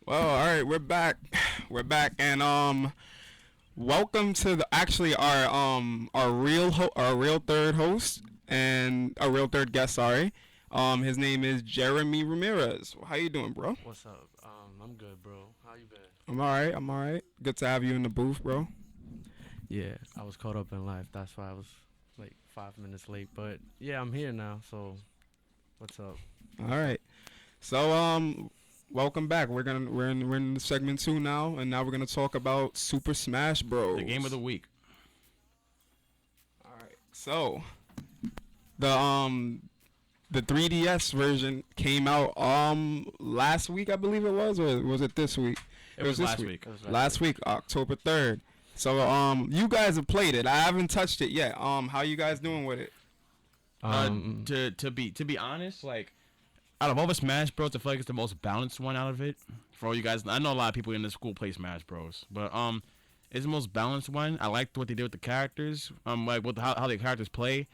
Well, all right, we're back. We're back, and welcome to our real third host and our real third guest. Sorry, his name is Jeremy Ramirez. How you doing, bro? What's up? I'm good, bro. How you been? I'm all right. I'm all right. Good to have you in the booth, bro. Yeah, I was caught up in life. That's why I was like 5 minutes late. But yeah, I'm here now. So what's up? All right. So welcome back. We're in segment two now, and now we're gonna talk about Super Smash Bros. The game of the week. All right. So the the 3DS version came out last week, I believe it was, or was it this week? It was this last week. It was Last week, October 3rd. So you guys have played it. I haven't touched it yet. How you guys doing with it? To be honest, like out of all the Smash Bros, I feel like it's the most balanced one out of it. For all you guys, I know a lot of people in the school play Smash Bros, but it's the most balanced one. I liked what they did with the characters. Like with how the characters play.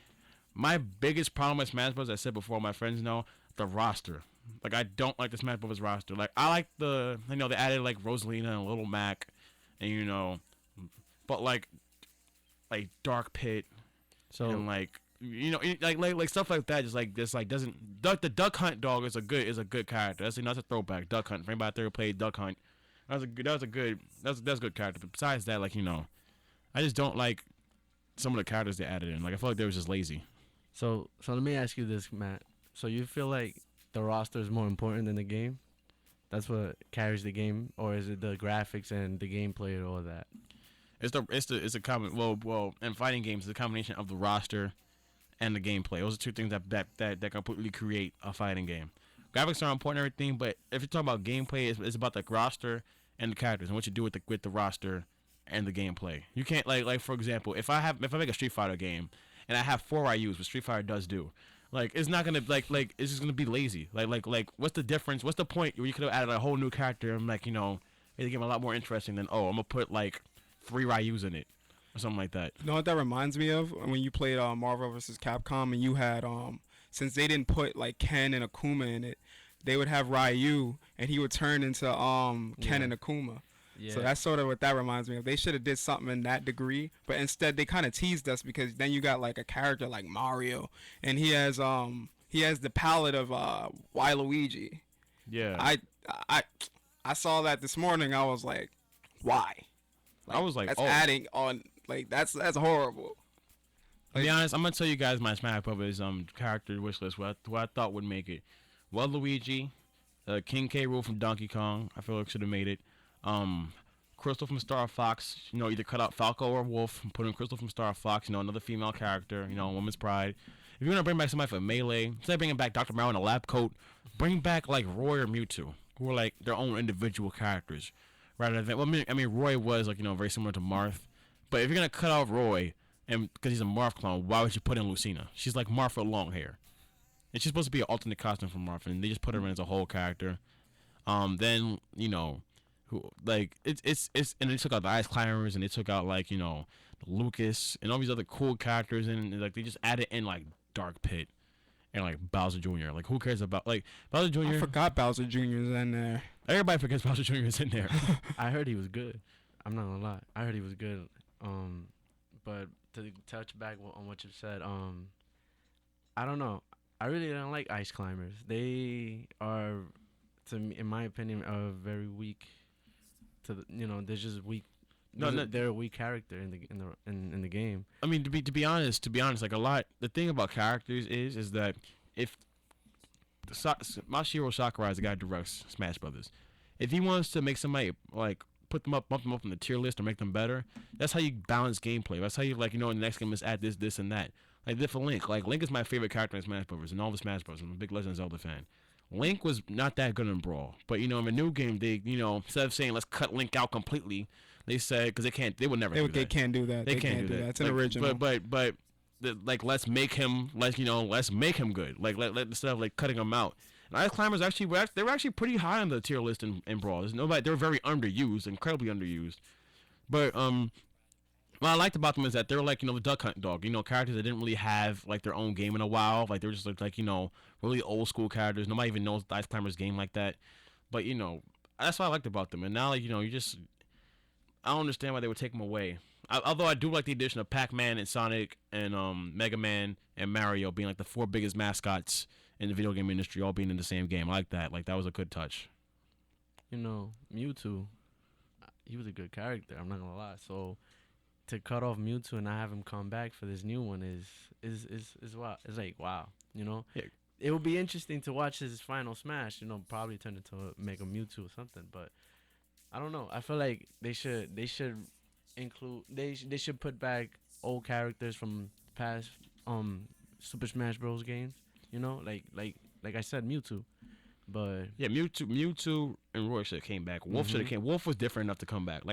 My biggest problem with Smash Bros, I said before, my friends know, the roster. Like I don't like the Smash Bros roster. Like I like they added like Rosalina and Little Mac, and but like Dark Pit, So and like stuff like that. Just like doesn't the Duck Hunt dog is a good character. That's a throwback. Duck Hunt. For anybody out there who played Duck Hunt, that's a good character. But besides that, I just don't like some of the characters they added in. Like I feel like they was just lazy. so let me ask you this, Matt. So you feel like the roster is more important than the game? That's what carries the game, or is it the graphics and the gameplay and all that? It's a common in fighting games, it's a combination of the roster and the gameplay. Those are two things that completely create a fighting game. Graphics are important and everything, but if you're talking about gameplay, it's about the roster and the characters and what you do with the roster and the gameplay. You can't like for example, if I make a Street Fighter game and I have 4 IUs, what Street Fighter does do, like it's not gonna it's just gonna be lazy. Like what's the difference? What's the point where you could have added a whole new character and made the game a lot more interesting than I'm gonna put like 3 Ryus in it or something like that. You know what that reminds me of? When you played Marvel vs. Capcom and you had since they didn't put like Ken and Akuma in it, they would have Ryu and he would turn into Ken and Akuma. Yeah. So that's sort of what that reminds me of. They should have did something in that degree, but instead they kind of teased us because then you got like a character like Mario, and he has the palette of Waluigi. Yeah. I saw that this morning. I was like, why? I was like, that's oh. adding on. Like that's horrible. To be honest, I'm gonna tell you guys my Smash Brothers character wish list. What I thought would make it. Well, Luigi, King K. Rool from Donkey Kong. I feel like should have made it. Crystal from Star Fox. Either cut out Falco or Wolf and put in Crystal from Star Fox. Another female character. Woman's pride. If you're gonna bring back somebody for Melee, instead of bringing back Dr. Mario in a lab coat, bring back like Roy or Mewtwo, who are like their own individual characters. Rather than, Roy was very similar to Marth, but if you're gonna cut out Roy and because he's a Marth clone, why would you put in Lucina? She's like Marth with long hair, and she's supposed to be an alternate costume from Marth, and they just put her in as a whole character. Then who it's and they took out the Ice Climbers and they took out Lucas and all these other cool characters and like they just added in like Dark Pit and like Bowser Jr. Like who cares about Bowser Jr.? I forgot Bowser Jr. is in there. Everybody forgets Bowser Jr. is in there. I heard he was good. I'm not gonna lie. I heard he was good. But to touch back on what you said, I don't know. I really don't like Ice Climbers. They are, to me, in my opinion, are very weak. They're just weak. No, they're a weak character in the game. I mean, to be honest, like a lot. The thing about characters is that if Masahiro Sakurai is the guy who directs Smash Brothers, if he wants to make somebody like bump them up in the tier list or make them better, that's how you balance gameplay. That's how you in the next game is add this and that. Like for Link, Link is my favorite character in Smash Brothers and all the Smash Brothers. I'm a big Legend of Zelda fan. Link was not that good in Brawl, but in the new game they instead of saying let's cut Link out completely, they said because they would never do that. They can't do that. They can't do that. It's an original. But let's make him let's make him good. Let instead of cutting him out. And Ice Climbers they were actually pretty high on the tier list in Brawl. They're very underused, incredibly underused. But what I liked about them is that they're the Duck Hunt dog. Characters that didn't really have their own game in a while. They were just really old school characters. Nobody even knows the Ice Climbers game like that. But that's what I liked about them. And now, like, you just I don't understand why they would take them away. Although I do like the addition of Pac-Man and Sonic and Mega Man and Mario being like the 4 biggest mascots in the video game industry, all being in the same game. I like that. Like that was a good touch. Mewtwo, he was a good character. I'm not gonna lie. So to cut off Mewtwo and not have him come back for this new one is wow. It's like wow. Yeah. It would be interesting to watch his final smash. Probably turn into Mega Mewtwo or something. But I don't know. I feel like they should include they should put back old characters from past Super Smash Bros games. Like I said, Mewtwo. But Yeah, Mewtwo and Roy should have came back. Wolf should have came. Wolf was different enough to come back.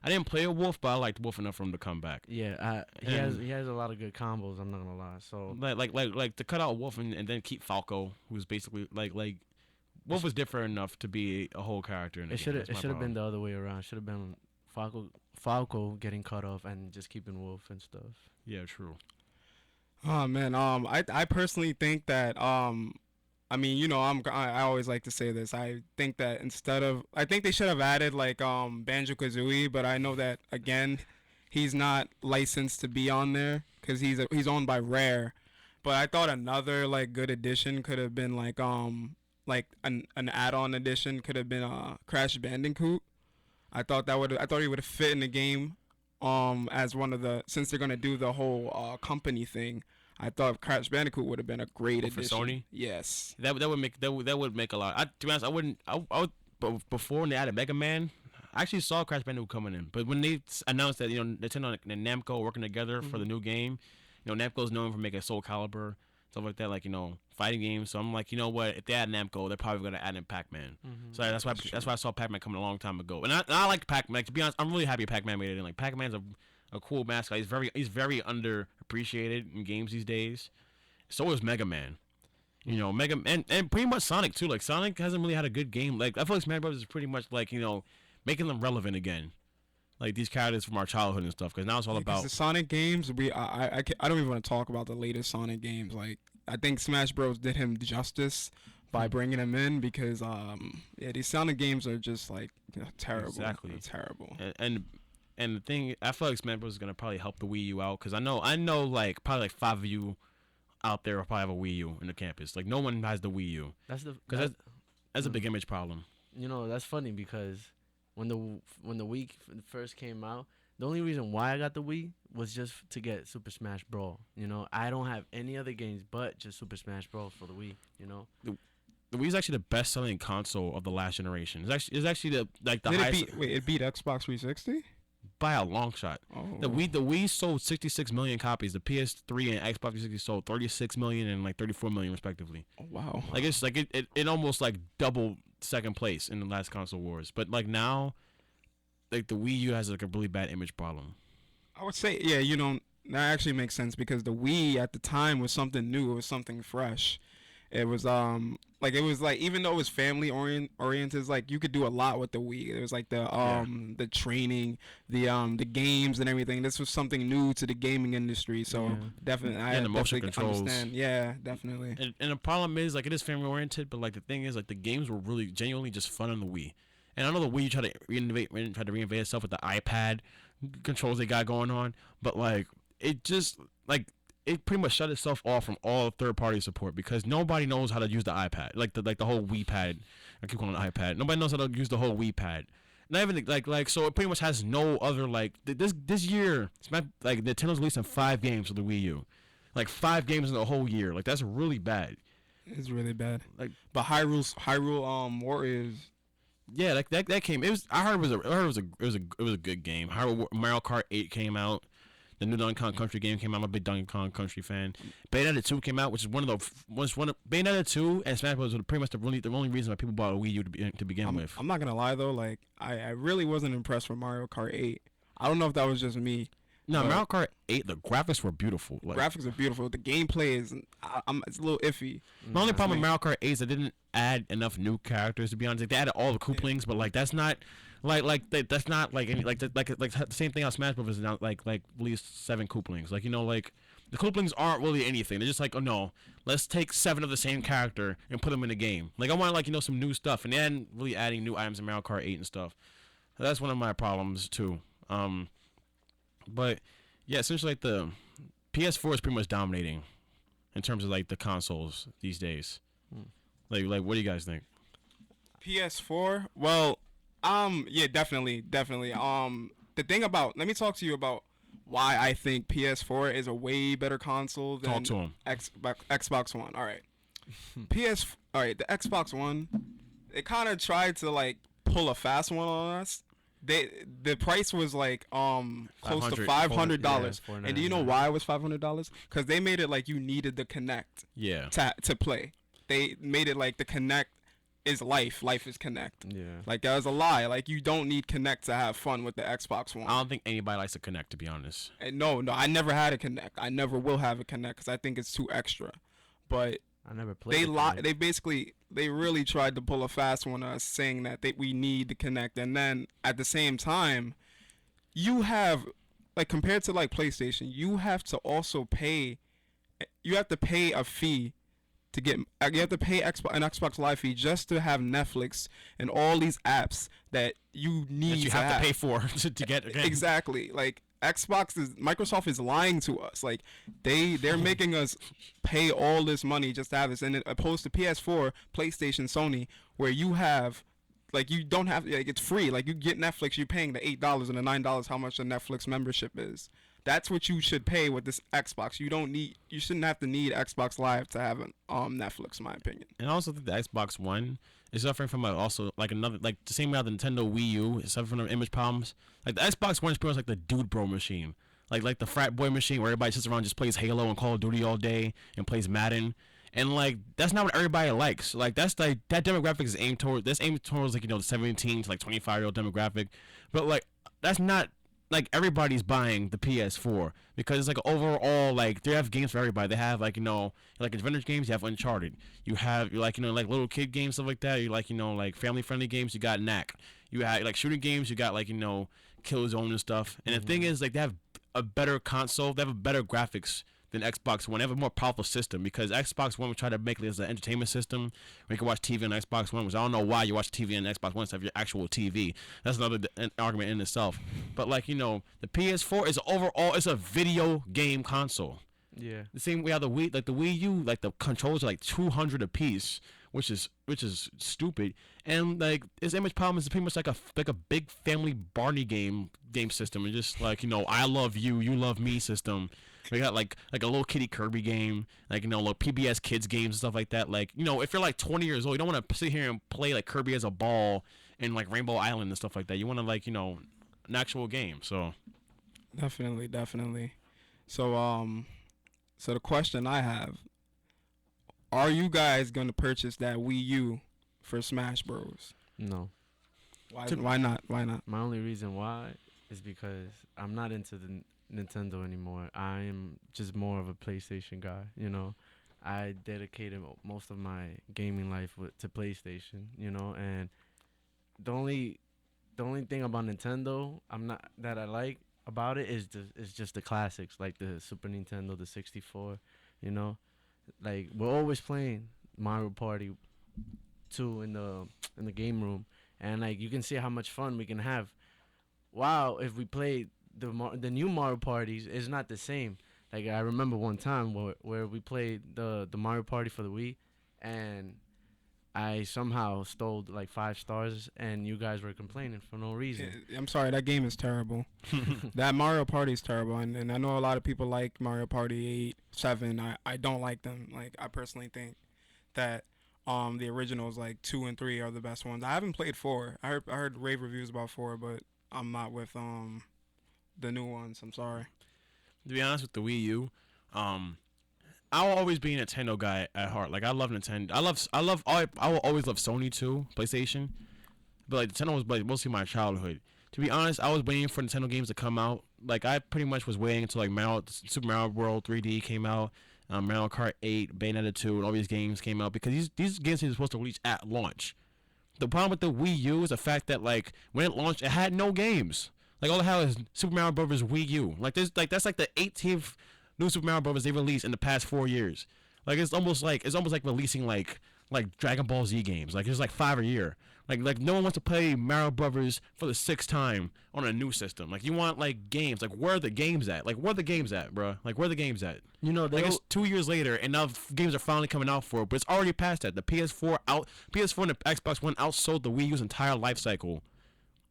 I didn't play a Wolf, but I liked Wolf enough for him to come back. yeah, he has a lot of good combos. I'm not gonna lie. So Like to cut out Wolf and then keep Falco, who's basically like Wolf was different enough to be a whole character in the game. it should have been the other way around. Should have been Falco getting cut off and just keeping Wolf and stuff. Yeah, true. Oh man, I personally think that I mean, I always like to say this. I think that I think they should have added like Banjo-Kazooie, but I know that again, he's not licensed to be on there because he's owned by Rare. But I thought another like good addition could have been like an add-on addition could have been Crash Bandicoot. I thought he would have fit in the game as one of the, since they're gonna do the whole company thing. I thought Crash Bandicoot would have been a great addition. For Sony? Yes. That would make a lot. To be honest, I wouldn't. But before when they added Mega Man, I actually saw Crash Bandicoot coming in. But when they announced that Nintendo and Namco working together for the new game, Namco's known for making Soul Calibur, stuff like that, like fighting games. So I'm like, what? If they add Namco, they're probably gonna add in Pac-Man. So that's why I saw Pac-Man coming a long time ago. And I like Pac-Man. Like, to be honest, I'm really happy Pac-Man made it in. Like Pac-Man's a cool mascot. He's very underappreciated in games these days. So is Mega Man. Mega Man and pretty much Sonic too. Like Sonic hasn't really had a good game. Like I feel like Smash Bros is pretty much like making them relevant again. Like these characters from our childhood and stuff. Because now it's all about the Sonic games. I don't even want to talk about the latest Sonic games. Like I think Smash Bros did him justice by bringing him in because these Sonic games are just like terrible. Exactly. They're terrible. And the thing, I feel like Smash Bros is gonna probably help the Wii U out because I know like probably like 5 of you out there will probably have a Wii U in the campus. Like no one has the Wii U. That's a big image problem. That's funny because when the Wii first came out, the only reason why I got the Wii was just to get Super Smash Bros. I don't have any other games but just Super Smash Bros. For the Wii. The Wii is actually the best-selling console of the last generation. It's actually the Did highest. it beat Xbox 360? By a long shot. Oh. The Wii sold 66 million copies. The PS3 and Xbox 360 sold 36 million and like 34 million respectively. Oh, wow. Like it's like it almost like doubled second place in the last console wars. But like now, like the Wii U has like a really bad image problem. I would say that actually makes sense because the Wii at the time was something new. It was something fresh. It was even though it was family oriented, like you could do a lot with the Wii. It was like the training, the games and everything. This was something new to the gaming industry. So definitely, I the motion definitely controls. understand. Yeah, definitely. And the problem is like it is family oriented, but like the thing is like the games were really genuinely just fun on the Wii. And I know the Wii tried to reinvent itself with the iPad controls they got going on, but like it just like. It pretty much shut itself off from all third-party support because nobody knows how to use the iPad, like the whole Wii Pad. I keep calling it iPad. Nobody knows how to use the whole Wii Pad. Not even like so. It pretty much has no other like this year. Like Nintendo's releasing 5 games for the Wii U, like 5 games in the whole year. Like that's really bad. It's really bad. Like, but Hyrule Warriors. Yeah, like that came. I heard it was a good game. Mario Kart 8 came out. The new Donkey Kong Country game came out. I'm a big Donkey Kong Country fan. Bayonetta 2 came out, which is Bayonetta 2 and Smash Bros. Was pretty much the only reason why people bought a Wii U to begin with. I'm not gonna lie though, like I really wasn't impressed with Mario Kart 8. I don't know if that was just me. No, Mario Kart 8, the graphics were beautiful. Like, graphics are beautiful. The gameplay is, it's a little iffy. The only problem with Mario Kart 8 is they didn't add enough new characters. To be honest, like, they added all the Koopalings, but like that's not. That's not like any like the same thing on Smash Bros. Is now like at least 7 Koopalings. Like The couplings aren't really anything. They're just like, oh no, let's take 7 of the same character and put them in a game. Like I want like some new stuff, and then really adding new items in Mario Kart 8 and stuff. That's one of my problems too. But yeah, essentially like the PS4 is pretty much dominating in terms of like the consoles these days. Like what do you guys think? PS4. Well, yeah, definitely. The thing about, let me talk to you about why I think PS4 is a way better console than Talk to him. Xbox One. All right, All right, the Xbox One, it kind of tried to like pull a fast one on us. The price was like close to $500, yeah, and do you know why it was $500? Because they made it like you needed the Connect Yeah. to play. They made it like the Connect is life. Life is Connect. Yeah. Like that was a lie. Like you don't need Connect to have fun with the Xbox One. I don't think anybody likes to connect, to be honest. And no, I never had a Connect. I never will have a Connect because I think it's too extra. But I never played. They really tried to pull a fast one on us, saying that we need the Connect, and then at the same time, you have like compared to like PlayStation, you have to also pay. You have to pay a fee to get. You have to pay an Xbox Live fee just to have Netflix and all these apps that you need. That you have to pay for to get again. Exactly. Like Microsoft is lying to us. Like they're making us pay all this money just to have this, and opposed to PS4, PlayStation, Sony, where you have like you don't have like it's free. Like you get Netflix, you're paying the $8 and the $9 how much the Netflix membership is. That's what you should pay with this Xbox. You shouldn't have to need Xbox Live to have an Netflix, in my opinion. And I also think the Xbox One is suffering from also like another like the same way how the Nintendo Wii U is suffering from image problems. Like the Xbox One is pretty much like the dude bro machine, like the frat boy machine where everybody sits around and just plays Halo and Call of Duty all day and plays Madden. And like that's not what everybody likes. Like that's like that demographic is aimed towards like the 17 to like 25-year-old demographic, but like that's not like everybody's buying the PS4 because it's like overall like they have games for everybody. They have like like adventure games. You have Uncharted. You have like like little kid games, stuff like that. You like like family friendly games. You got Knack. You have like shooting games. You got like Killzone and stuff. And the thing is like they have a better console. They have a better graphics than Xbox One. They have a more powerful system because Xbox One would try to make it as an entertainment system where you can watch TV on Xbox One, which I don't know why you watch TV on Xbox One instead of your actual TV. That's another argument in itself. But like the PS4 is overall it's a video game console. Yeah. The same way how the Wii U, like the controls are like $200 a piece, which is stupid. And like its image problem is pretty much like a big family Barney game system, and just like I love you, you love me system. We got like a little kitty Kirby game, like little PBS kids games and stuff like that. Like if you're like 20 years old, you don't want to sit here and play like Kirby as a ball and like Rainbow Island and stuff like that. You want to like an actual game. So Definitely. So so the question I have: are you guys gonna purchase that Wii U for Smash Bros? No. Why not? Why not? My only reason why is because I'm not into the Nintendo anymore. I am just more of a PlayStation guy. I dedicated most of my gaming life to PlayStation. And the only thing about Nintendo that I like about it is just the classics, like the Super Nintendo, the 64. Like we're always playing Mario Party 2 in the game room, and like you can see how much fun we can have. Wow, if we played the new Mario parties, is not the same. Like I remember one time where we played the Mario Party for the Wii, and I somehow stole like 5 stars, and you guys were complaining for no reason. I'm sorry, that game is terrible. That Mario Party is terrible, and I know a lot of people like Mario Party 8, 7. I don't like them. Like I personally think that the originals like 2 and 3 are the best ones. I haven't played 4. I heard rave reviews about 4, but I'm not with the new ones. I'm sorry. To be honest with the Wii U, I will always be a Nintendo guy at heart. Like I love Nintendo. I will always love Sony too, PlayStation. But like Nintendo was like mostly my childhood. To be honest, I was waiting for Nintendo games to come out. Like I pretty much was waiting until like Super Mario World 3D came out, Mario Kart 8, Bayonetta 2, and all these games came out because these games are supposed to release at launch. The problem with the Wii U is the fact that like when it launched, it had no games. Like all it had was Super Mario Bros. Wii U. Like that's like the 18th new Super Mario Brothers they released in the past 4 years. Like it's almost like releasing like Dragon Ball Z games. Like it's like 5 a year. Like no one wants to play Mario Brothers for the 6th time on a new system. Like you want like games. Like where are the games at? Like where are the games at, bro? Like where are the games at? You know, Like it's 2 years later, and now games are finally coming out for it, but it's already past that. The PS4 and the Xbox One outsold the Wii U's entire life cycle,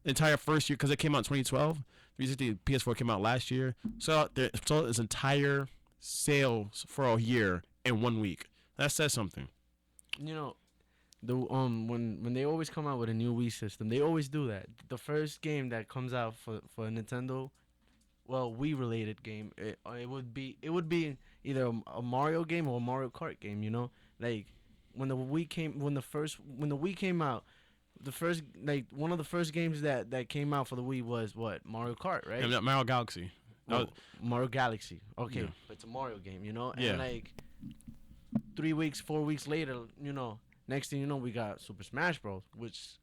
entire first year, because it came out in 2012. 360 PS4 came out last year, so its entire sales for a year in 1 week. That says something. you know, the when they always come out with a new Wii system, they always do that. The first game that comes out for Nintendo, well, Wii related game, it would be either a Mario game or a Mario Kart game. You know, like when the Wii came out, the first like one of the first games that came out for the Wii was what, Mario Kart, right? Yeah, Mario Galaxy. Well, Mario Galaxy. Okay, Yeah. but it's a Mario game, you know. Yeah. And like 3 weeks, 4 weeks later, you know, next thing you know, we got Super Smash Bros, which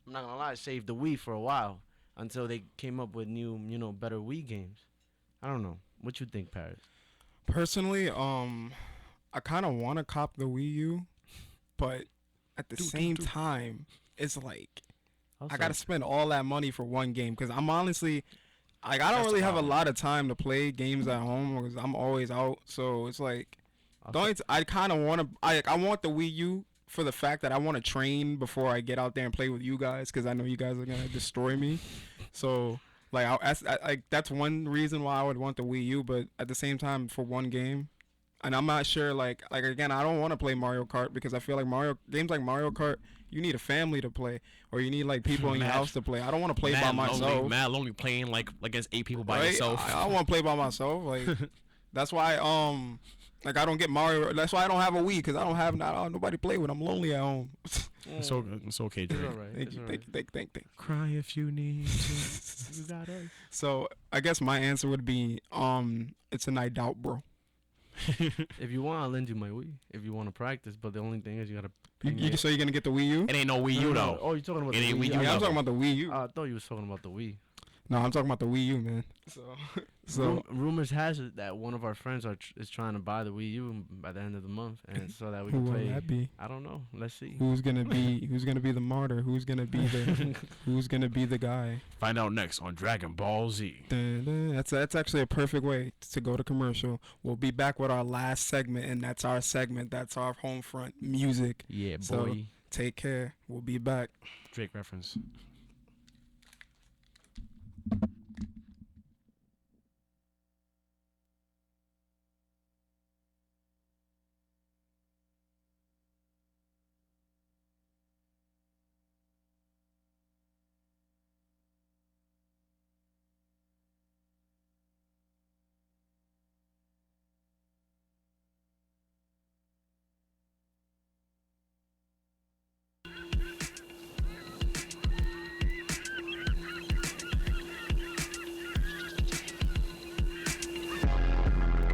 I'm not gonna lie, saved the Wii for a while until they came up with new, you know, better Wii games. I don't know. What you think, Paris? Personally, I kind of want to cop the Wii U, but at the same time, it's like I gotta spend all that money for one game because I'm honestly, like, I don't That's really the have a problem. lot of time to play games at home because I'm always out. So it's like, I kind of want to. I want the Wii U for the fact that I want to train before I get out there and play with you guys because I know you guys are gonna destroy me. So like, that's one reason why I would want the Wii U. But at the same time, for one game, and I'm not sure. Like again, I don't want to play Mario Kart because I feel like games like Mario Kart, you need a family to play, or you need like people in your Mad- house to play. I don't want to play by myself. Mad lonely playing like against 8 people by Right? yourself. I want to play by myself. Like that's why like I don't get Mario. That's why I don't have a Wii because I don't have nobody to play with. I'm lonely at home. It's okay, It's Drake. alright. Thank It's you, alright. thank you. Cry if you need to. You got us. So I guess my answer would be it's a night out, bro. If you want, I'll lend you my Wii. If you want to practice, but the only thing is you gotta. pay me- So you're gonna get the Wii U? It ain't no Wii No, U no, though. Oh, you're talking about It the ain't Wii U. Yeah, I'm level. talking about the Wii U. I thought you was talking about the Wii. No, I'm talking about the Wii U, man. So Rumors has it that one of our friends is trying to buy the Wii U by the end of the month, and so that we who can will play. that be? I don't know. Let's see. Who's gonna be the martyr? Who's gonna be the guy? Find out next on Dragon Ball Z. Dun, dun. That's actually a perfect way to go to commercial. We'll be back with our last segment, and that's our segment. That's our home front music. Yeah, boy. So take care. We'll be back. Drake reference.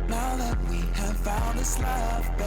Now that we have found this love, babe.